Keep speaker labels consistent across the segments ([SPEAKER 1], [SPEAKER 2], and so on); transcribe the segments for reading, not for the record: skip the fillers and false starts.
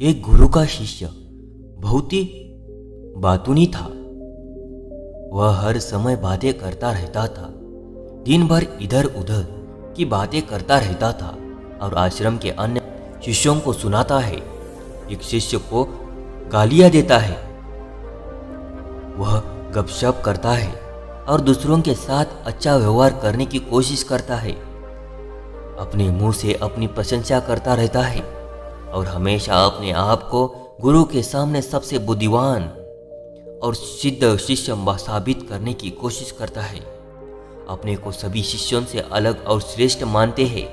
[SPEAKER 1] एक गुरु का शिष्य बहुत ही बातूनी था। वह हर समय बातें करता रहता था, दिन भर इधर उधर की बातें करता रहता था और आश्रम के अन्य शिष्यों को सुनाता है। एक शिष्य को गालियां देता है, वह गपशप करता है और दूसरों के साथ अच्छा व्यवहार करने की कोशिश करता है। अपने मुंह से अपनी प्रशंसा करता रहता है और हमेशा अपने आप को गुरु के सामने सबसे बुद्धिमान और सिद्ध शिष्य साबित करने की कोशिश करता है। अपने को सभी शिष्यों से अलग और श्रेष्ठ मानते हैं।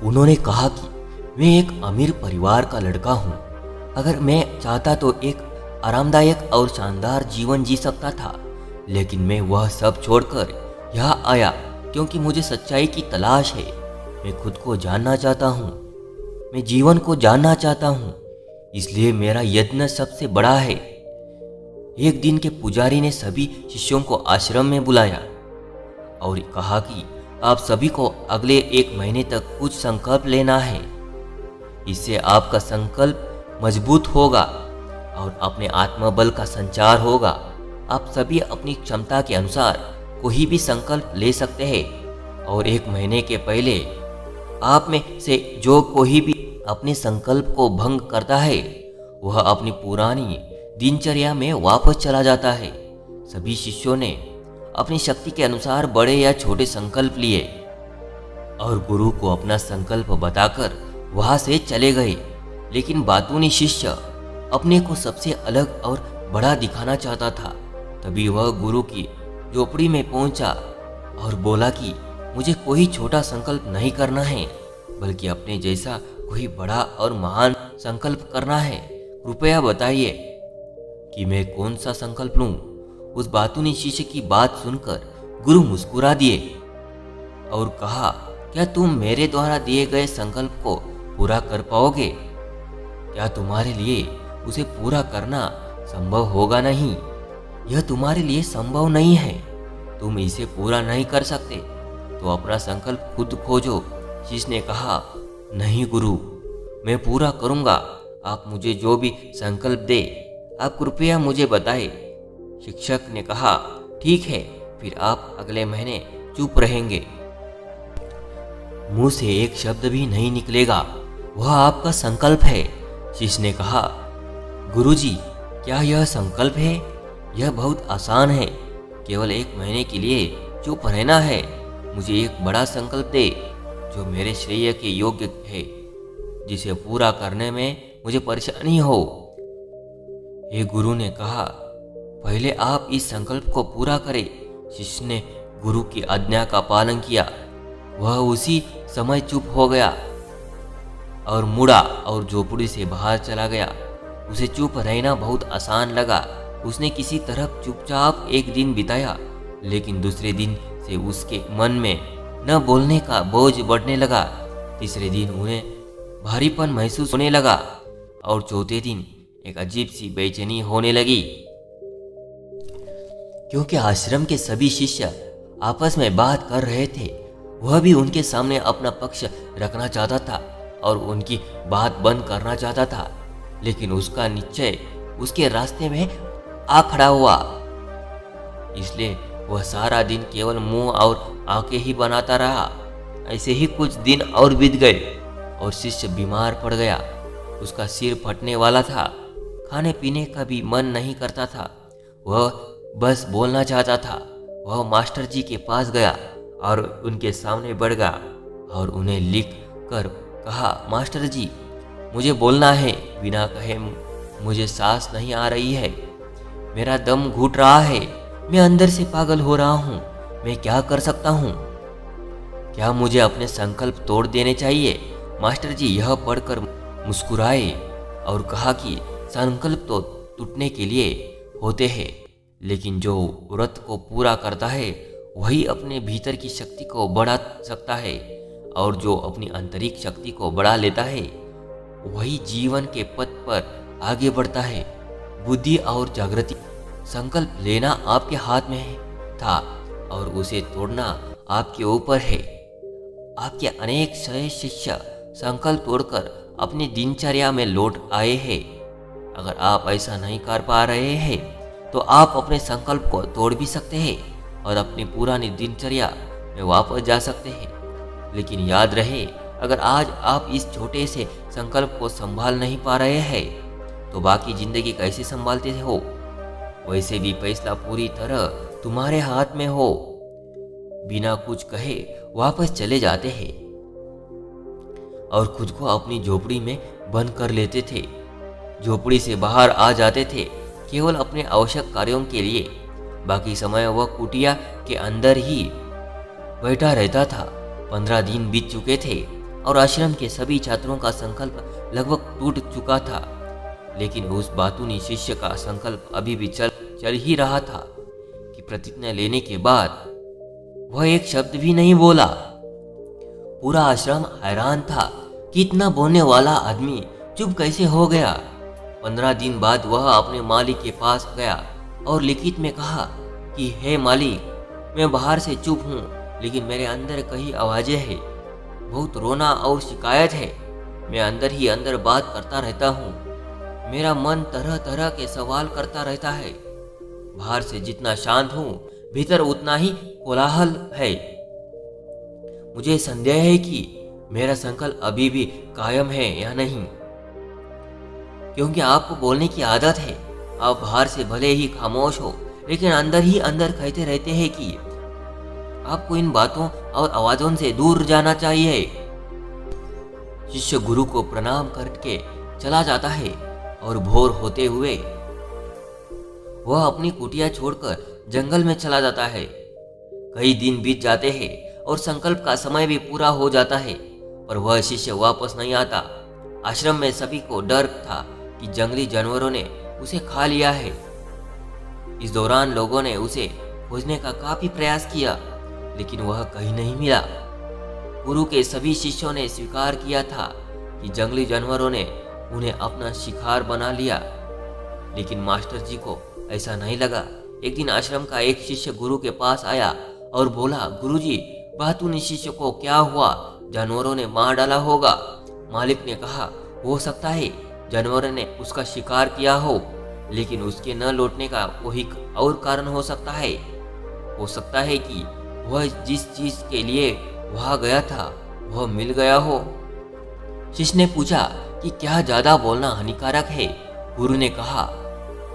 [SPEAKER 1] उन्होंने कहा कि मैं एक अमीर परिवार का लड़का हूँ। अगर मैं चाहता तो एक आरामदायक और शानदार जीवन जी सकता था, लेकिन मैं वह सब छोड़कर यहाँ आया क्योंकि मुझे सच्चाई की तलाश है। मैं खुद को जानना चाहता हूँ, मैं जीवन को जानना चाहता हूँ, इसलिए मेरा यत्न सबसे बड़ा है। एक दिन के पुजारी ने सभी शिष्यों को आश्रम में बुलाया और कहा कि आप सभी को अगले 1 महीने तक कुछ संकल्प लेना है। इससे आपका संकल्प मजबूत होगा और अपने आत्मबल का संचार होगा। आप सभी अपनी क्षमता के अनुसार कोई भी संकल्प ले सकते हैं और 1 महीने के पहले आप में से जो कोई भी अपने संकल्प को भंग करता है वह अपनी पुरानी दिनचर्या में वापस चला जाता है। सभी शिष्यों ने अपनी शक्ति के अनुसार बड़े या छोटे संकल्प लिए और गुरु को अपना संकल्प बताकर वहां से चले गए। लेकिन बातूनी शिष्य अपने को सबसे अलग और बड़ा दिखाना चाहता था। तभी वह गुरु की झोपड़ी में पहुंचा और बोला कि मुझे कोई छोटा संकल्प नहीं करना है, बल्कि अपने जैसा कोई बड़ा और महान संकल्प करना है। कृपया बताइए कि मैं कौन सा संकल्प लूं। उस बातूनी शिष्य की बात सुनकर गुरु मुस्कुरा दिए और कहा, क्या तुम मेरे द्वारा दिए गए संकल्प को पूरा कर पाओगे? क्या तुम्हारे लिए उसे पूरा करना संभव होगा? नहीं, यह तुम्हारे लिए संभव नहीं है। तुम इसे पूरा नहीं कर सकते तो अपना संकल्प खुद खोजो। शिष्य ने कहा, नहीं गुरु, मैं पूरा करूंगा। आप मुझे जो भी संकल्प दे आप कृपया मुझे बताएं। शिक्षक ने कहा, ठीक है, फिर आप अगले महीने चुप रहेंगे। मुंह से एक शब्द भी नहीं निकलेगा, वह आपका संकल्प है। शिष्य ने कहा, गुरुजी, क्या यह संकल्प है? यह बहुत आसान है, केवल 1 महीने के लिए चुप रहना है। मुझे एक बड़ा संकल्प दे जो मेरे श्रेय के योग्य है, जिसे पूरा करने में मुझे परेशानी हो। ये गुरु ने कहा, पहले आप इस संकल्प को पूरा करें। शिष्य ने गुरु की आज्ञा का पालन किया। वह उसी समय चुप हो गया और मुड़ा और झोपड़ी से बाहर चला गया। उसे चुप रहना बहुत आसान लगा। उसने किसी तरह चुपचाप एक दिन बिताया, लेकिन दूसरे दिन से उसके मन में न बोलने का बोझ बढ़ने लगा। तीसरे दिन उन्हें भारीपन महसूस होने लगा और चौथे दिन एक अजीब सी बेचैनी होने लगी, क्योंकि आश्रम के सभी शिष्य आपस में बात कर रहे थे। वह भी उनके सामने अपना पक्ष रखना चाहता था और उनकी बात बंद करना चाहता था, लेकिन उसका निश्चय उसके रास्ते में आ खड़ा हुआ। इसलिए वह सारा दिन केवल मुंह और आंखें ही बनाता रहा। ऐसे ही कुछ दिन और बीत गए और शिष्य बीमार पड़ गया। उसका सिर फटने वाला था। खाने पीने का भी मन नहीं करता था। वह बस बोलना चाहता था। वह मास्टर जी के पास गया और उनके सामने बढ़ गया और उन्हें लिख कर कहा, मास्टर जी, मुझे बोलना है। बिना कहे मुझे सांस नहीं आ रही है, मेरा दम घुट रहा है, मैं अंदर से पागल हो रहा हूँ। मैं क्या कर सकता हूँ? क्या मुझे अपने संकल्प तोड़ देने चाहिए? मास्टर जी यह पढ़कर मुस्कुराए और कहा कि संकल्प तो टूटने के लिए होते हैं, लेकिन जो व्रत को पूरा करता है वही अपने भीतर की शक्ति को बढ़ा सकता है, और जो अपनी आंतरिक शक्ति को बढ़ा लेता है वही जीवन के पथ पर आगे बढ़ता है। बुद्धि और जागृति, संकल्प लेना आपके हाथ में था और उसे तोड़ना आपके ऊपर है। आपके अनेक शिष्य संकल्प तोड़कर अपनी दिनचर्या में लौट आए हैं। अगर आप ऐसा नहीं कर पा रहे हैं तो आप अपने संकल्प को तोड़ भी सकते हैं और अपनी पुरानी दिनचर्या में वापस जा सकते हैं। लेकिन याद रहे, अगर आज आप इस छोटे से संकल्प को संभाल नहीं पा रहे हैं तो बाकी जिंदगी कैसे संभालते हो? वैसे भी फैसला पूरी तरह तुम्हारे हाथ में हो। बिना कुछ कहे वापस चले जाते हैं और खुद को अपनी झोपड़ी में बंद कर लेते थे। झोपड़ी से बाहर आ जाते थे केवल अपने आवश्यक कार्यों के लिए। बाकी समय वह कुटिया के अंदर ही बैठा रहता था। 15 दिन बीत चुके थे और आश्रम के सभी छात्रों का संकल्प लगभग टूट चुका था। लेकिन उस बातूनी शिष्य का संकल्प अभी भी चल ही रहा था कि प्रतिज्ञा लेने के बाद वह एक शब्द भी नहीं बोला। पूरा आश्रम हैरान था कि इतना बोलने वाला आदमी चुप कैसे हो गया। 15 दिन बाद वह अपने मालिक के पास गया और लिखित में कहा कि हे मालिक, मैं बाहर से चुप हूँ लेकिन मेरे अंदर कई आवाजें हैं। बहुत रोना और शिकायत है। मैं अंदर ही अंदर बात करता रहता हूँ। मेरा मन तरह तरह के सवाल करता रहता है। बाहर से जितना शांत हूँ भीतर उतना ही कोलाहल है। मुझे संदेह है कि मेरा संकल्प अभी भी कायम है या नहीं, क्योंकि आपको बोलने की आदत है। आप बाहर से भले ही खामोश हो लेकिन अंदर ही अंदर कहते रहते हैं कि आपको इन बातों और आवाजों से दूर जाना चाहिए। शिष्य गुरु को प्रणाम करके चला जाता है और भोर होते हुए वह अपनी कुटिया छोड़कर जंगल में चला जाता है। कई दिन बीत जाते हैं और संकल्प का समय भी पूरा हो जाता है, पर वह शिष्य वापस नहीं आता। आश्रम में सभी को डर था कि जंगली जानवरों ने उसे खा लिया है। इस दौरान लोगों ने उसे खोजने का काफी प्रयास किया, लेकिन वह कहीं नहीं मिला। गुरु के सभी शिष्यों ने स्वीकार किया था कि जंगली जानवरों ने उन्हें अपना शिकार बना लिया, लेकिन मास्टर जी को ऐसा नहीं लगा। एक दिन आश्रम का एक शिष्य गुरु के पास आया और बोला, गुरुजी, बातूनी शिष्य को क्या हुआ? जानवरों ने मार डाला होगा। मालिक ने कहा, हो सकता है जानवरों ने उसका शिकार किया हो, लेकिन उसके न लौटने का कोई और कारण हो सकता है। हो सकता है कि वह जिस चीज के लिए वहां गया था वह मिल गया हो। शिष्य ने पूछा कि क्या ज्यादा बोलना हानिकारक है? गुरु ने कहा,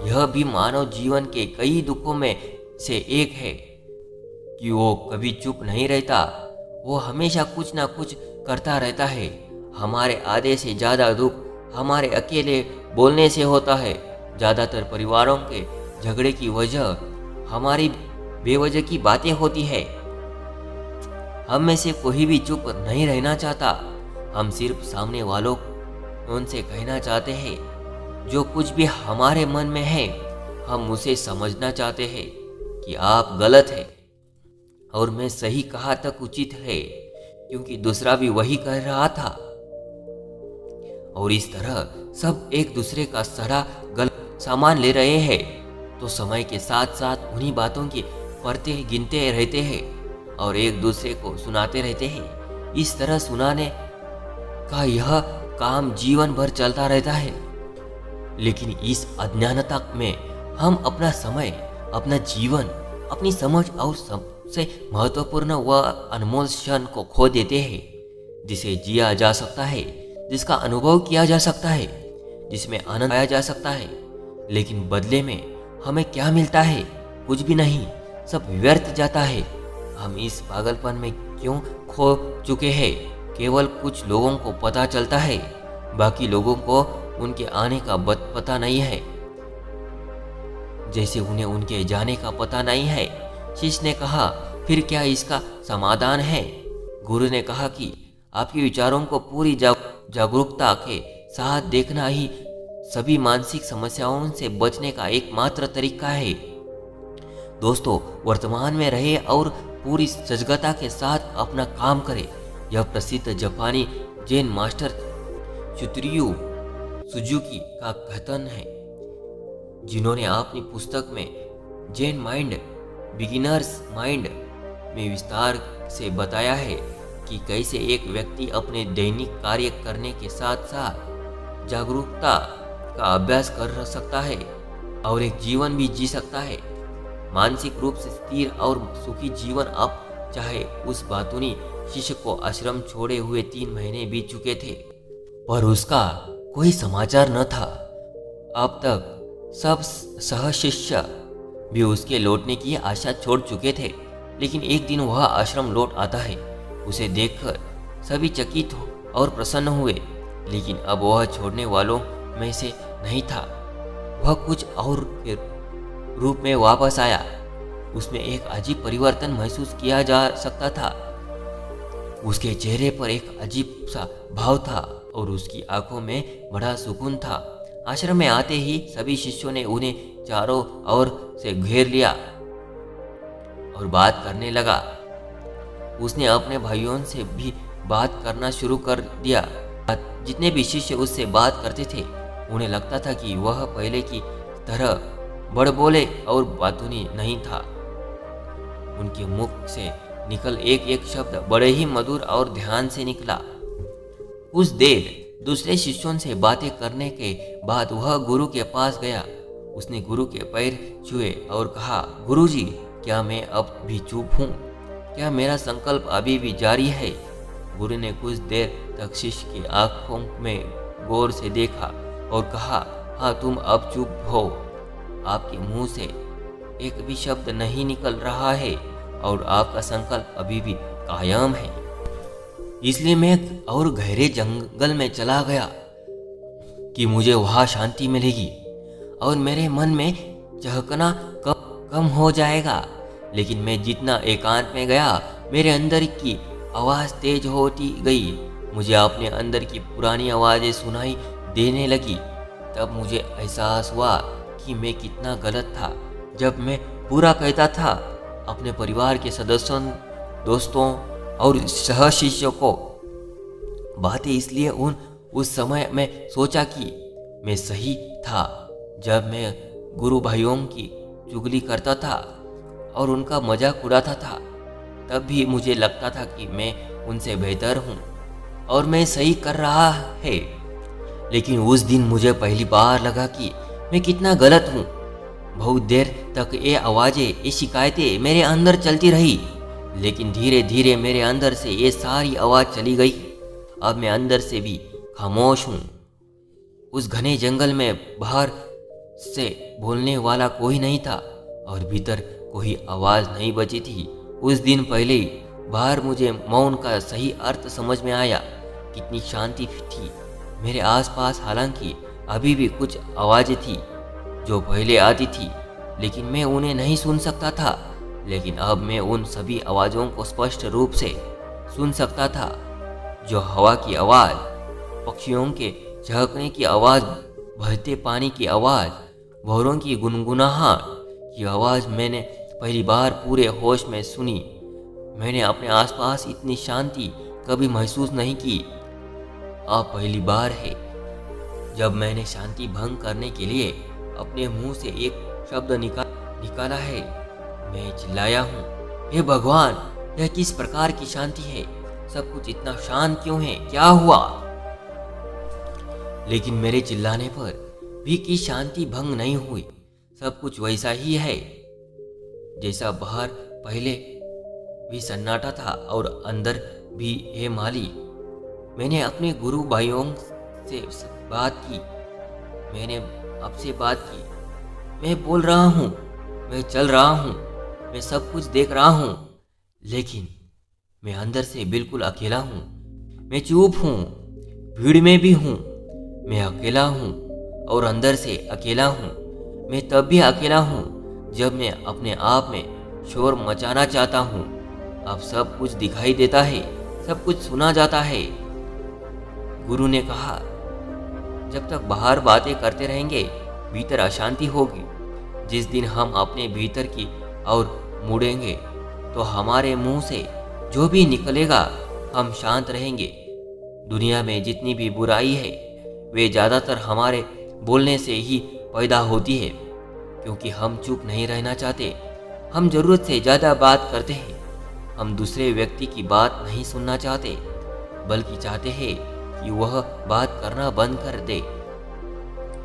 [SPEAKER 1] यह भी मानव जीवन के कई दुखों में से एक है कि वो कभी चुप नहीं रहता। वो हमेशा कुछ ना कुछ करता रहता है। हमारे आधे से ज्यादा दुख हमारे अकेले बोलने से होता है। ज्यादातर परिवारों के झगड़े की वजह हमारी बेवजह की बातें होती है। हम में से कोई भी चुप नहीं रहना चाहता। हम सिर्फ सामने वालों उनसे कहना चाहते हैं जो कुछ भी हमारे मन में है। हम उसे समझना चाहते हैं कि आप गलत है और मैं सही कहा तक उचित है, क्योंकि दूसरा भी वही कह रहा था। और इस तरह सब एक दूसरे का सड़ा गलत सामान ले रहे हैं, तो समय के साथ साथ उन्हीं बातों की परतें गिनते रहते हैं और एक दूसरे को सुनाते रहते हैं। इस तरह सुनाने का यह काम जीवन भर चलता रहता है। लेकिन इस अज्ञानता में हम अपना समय, अपना जीवन, अपनी समझ और सबसे महत्वपूर्ण व अनमोल क्षण को खो देते हैं, जिसे जिया जा सकता है, जिसका अनुभव किया जा सकता है, जिसमें आनंद पाया जा सकता है। लेकिन बदले में हमें क्या मिलता है? कुछ भी नहीं, सब व्यर्थ जाता है। हम इस पागलपन में क्यों खो चुके हैं? केवल कुछ लोगों को पता चलता है, बाकी लोगों को उनके आने का पता नहीं है, जैसे उन्हें उनके जाने का पता नहीं है। शिष्य ने कहा, फिर क्या इसका समाधान है? गुरु ने कहा कि आपके विचारों को पूरी जागरूकता के साथ देखना ही सभी मानसिक समस्याओं से बचने का एकमात्र तरीका है। दोस्तों, वर्तमान में रहे और पूरी सजगता के साथ अपना काम करें। यह प्रसिद्ध जापानी जैन मास्टर शुत्रियु सुजुकी का कथन है, जिन्होंने अपनी पुस्तक में जैन माइंड, बिगिनर्स माइंड में विस्तार से बताया है कि कैसे एक व्यक्ति अपने दैनिक कार्य करने के साथ साथ जागरूकता का अभ्यास कर सकता है और एक जीवन भी जी सकता है, मानसिक रूप से स्थिर और सुखी जीवन। अब चाहे उस बातूनी शिष्य को आश्रम छोड़े हुए 3 महीने बीत चुके थे, पर उसका कोई समाचार न था। अब तक सब सहशिष्य भी उसके लौटने की आशा छोड़ चुके थे, लेकिन एक दिन वह आश्रम लौट आता है। उसे देखकर सभी चकित और प्रसन्न हुए, लेकिन अब वह छोड़ने वालों में से नहीं था। वह कुछ और के रूप में वापस आया। उसमें एक अजीब परिवर्तन महसूस किया जा सकता था। उसके चेहरे पर एक अजीब सा भाव था और उसकी आंखों में बड़ा सुकून था। आश्रम में आते ही सभी शिष्यों ने उन्हें चारों ओर से घेर लिया और बात करने लगा। उसने अपने भाइयों से भी बात करना शुरू कर दिया। जितने भी शिष्य उससे बात करते थे, उन्हें लगता था कि वह पहले की तरह बड़बोले और बातूनी नहीं था। उनके मुख से निकल एक एक शब्द बड़े ही मधुर और ध्यान से निकला। कुछ देर दूसरे शिष्यों से बातें करने के बाद वह गुरु के पास गया। उसने गुरु के पैर छुए और कहा, गुरुजी, क्या मैं अब भी चुप हूँ? क्या मेरा संकल्प अभी भी जारी है? गुरु ने कुछ देर तक शिष्य की आंखों में गौर से देखा और कहा, हाँ, तुम अब चुप हो। आपके मुंह से एक भी शब्द नहीं निकल रहा है और आपका संकल्प अभी भी कायम है। इसलिए मैं और गहरे जंगल में चला गया कि मुझे वहाँ शांति मिलेगी और मेरे मन में चहकना कम हो जाएगा। लेकिन मैं जितना एकांत में गया, मेरे अंदर की आवाज़ तेज होती गई। मुझे अपने अंदर की पुरानी आवाज़ें सुनाई देने लगी। तब मुझे एहसास हुआ कि मैं कितना गलत था जब मैं पूरा कहता था अपने परिवार के सदस्यों, दोस्तों और सहशिष्यों को बातें। इसलिए उस समय मैं सोचा कि मैं सही था। जब मैं गुरु भाइयों की चुगली करता था और उनका मजाक उड़ाता था, तब भी मुझे लगता था कि मैं उनसे बेहतर हूँ और मैं सही कर रहा है। लेकिन उस दिन मुझे पहली बार लगा कि मैं कितना गलत हूँ। बहुत देर तक ये आवाज़ें, ये शिकायतें मेरे अंदर चलती रही, लेकिन धीरे धीरे मेरे अंदर से ये सारी आवाज़ चली गई। अब मैं अंदर से भी खामोश हूँ। उस घने जंगल में बाहर से बोलने वाला कोई नहीं था और भीतर कोई आवाज़ नहीं बची थी। उस दिन पहले बाहर मुझे मौन का सही अर्थ समझ में आया। कितनी शांति थी मेरे आसपास। हालांकि अभी भी कुछ आवाज़ें थी जो पहले आती थी, लेकिन मैं उन्हें नहीं सुन सकता था। लेकिन अब मैं उन सभी आवाज़ों को स्पष्ट रूप से सुन सकता था। जो हवा की आवाज़, पक्षियों के चहकने की आवाज़, बहते पानी की आवाज़, भौरों की गुनगुनाहट की आवाज़ मैंने पहली बार पूरे होश में सुनी। मैंने अपने आसपास इतनी शांति कभी महसूस नहीं की। अब पहली बार है जब मैंने शांति भंग करने के लिए अपने मुंह से एक शब्द निकाला है। मैं चिल्लाया हूँ, हे भगवान, यह किस प्रकार की शांति है? सब कुछ इतना शांत क्यों है? क्या हुआ? लेकिन मेरे चिल्लाने पर भी की शांति भंग नहीं हुई। सब कुछ वैसा ही है जैसा बाहर पहले भी सन्नाटा था और अंदर भी। हे माली, मैंने अपने गुरु भाइयों से बात की। मैंने आपसे बात की। मैं बोल रहा हूँ, मैं चल रहा हूँ, मैं सब कुछ देख रहा हूँ, लेकिन मैं अंदर से बिल्कुल अकेला हूँ। मैं चुप हूँ, भीड़ में भी हूँ। मैं अकेला हूँ और अंदर से अकेला हूँ। मैं तब भी अकेला हूँ जब मैं अपने आप में शोर मचाना चाहता हूँ। अब सब कुछ दिखाई देता है, सब कुछ सुना जाता है। गुरु ने कहा, जब तक बाहर बातें करते रहेंगे, भीतर अशांति होगी। जिस दिन हम अपने भीतर की ओर मुड़ेंगे, तो हमारे मुंह से जो भी निकलेगा, हम शांत रहेंगे। दुनिया में जितनी भी बुराई है, वे ज़्यादातर हमारे बोलने से ही पैदा होती है, क्योंकि हम चुप नहीं रहना चाहते। हम ज़रूरत से ज़्यादा बात करते हैं। हम दूसरे व्यक्ति की बात नहीं सुनना चाहते, बल्कि चाहते हैं कि वह बात करना बंद कर दे।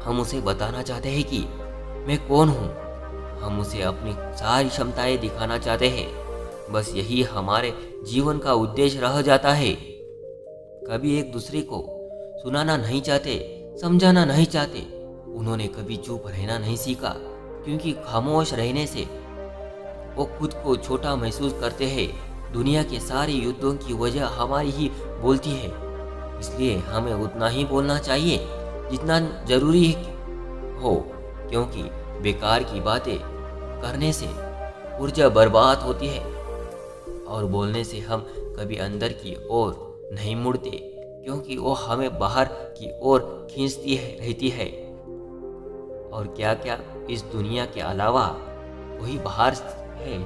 [SPEAKER 1] हम उसे बताना चाहते हैं कि मैं कौन हूँ। हम उसे अपनी सारी क्षमताएं दिखाना चाहते हैं। बस यही हमारे जीवन का उद्देश्य रह जाता है। कभी एक दूसरे को सुनाना नहीं चाहते, समझाना नहीं चाहते। उन्होंने कभी चुप रहना नहीं सीखा, क्योंकि खामोश रहने से वो खुद को छोटा महसूस करते हैं। दुनिया के सारे युद्धों की वजह हमारी ही बोलती है, इसलिए हमें उतना ही बोलना चाहिए जितना जरूरी हो, क्योंकि बेकार की बातें करने से ऊर्जा बर्बाद होती है और बोलने से हम कभी अंदर की ओर नहीं मुड़ते, क्योंकि वो हमें बाहर की ओर खींचती रहती है। और क्या क्या इस दुनिया के अलावा वही बाहर है।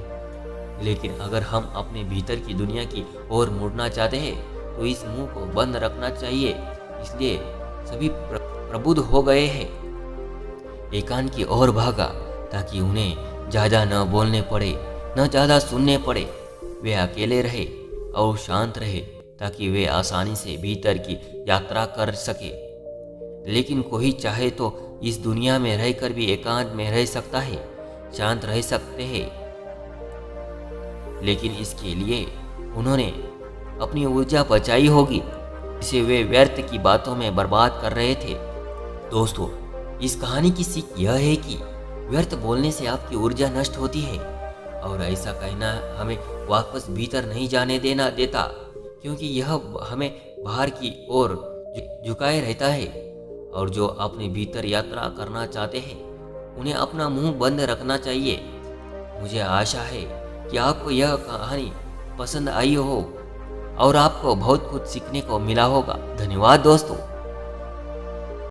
[SPEAKER 1] लेकिन अगर हम अपने भीतर की दुनिया की ओर मुड़ना चाहते हैं तो इस मुंह को बंद रखना चाहिए। इसलिए सभी प्रबुद्ध हो गए हैं, एकांत की ओर भागा, ताकि उन्हें ज़्यादा न बोलने पड़े, न ज़्यादा सुनने पड़े। वे अकेले रहे और शांत रहे, ताकि वे आसानी से भीतर की यात्रा कर सके। लेकिन कोई चाहे तो इस दुनिया में रहकर भी एकांत में रह सकता है, शांत रह सकते हैं, लेकिन इसके लिए उन्होंने अपनी ऊर्जा बचाई होगी, जिसे वे व्यर्थ की बातों में बर्बाद कर रहे थे। दोस्तों, इस कहानी की सीख यह है कि व्यर्थ बोलने से आपकी ऊर्जा नष्ट होती है, और ऐसा कहना हमें वापस भीतर नहीं जाने देता, क्योंकि यह हमें बाहर की ओर झुकाए रहता है। और जो अपने भीतर यात्रा करना चाहते हैं उन्हें अपना मुंह बंद रखना चाहिए। मुझे आशा है कि आपको यह कहानी पसंद आई हो और आपको बहुत कुछ सीखने को मिला होगा। धन्यवाद दोस्तों।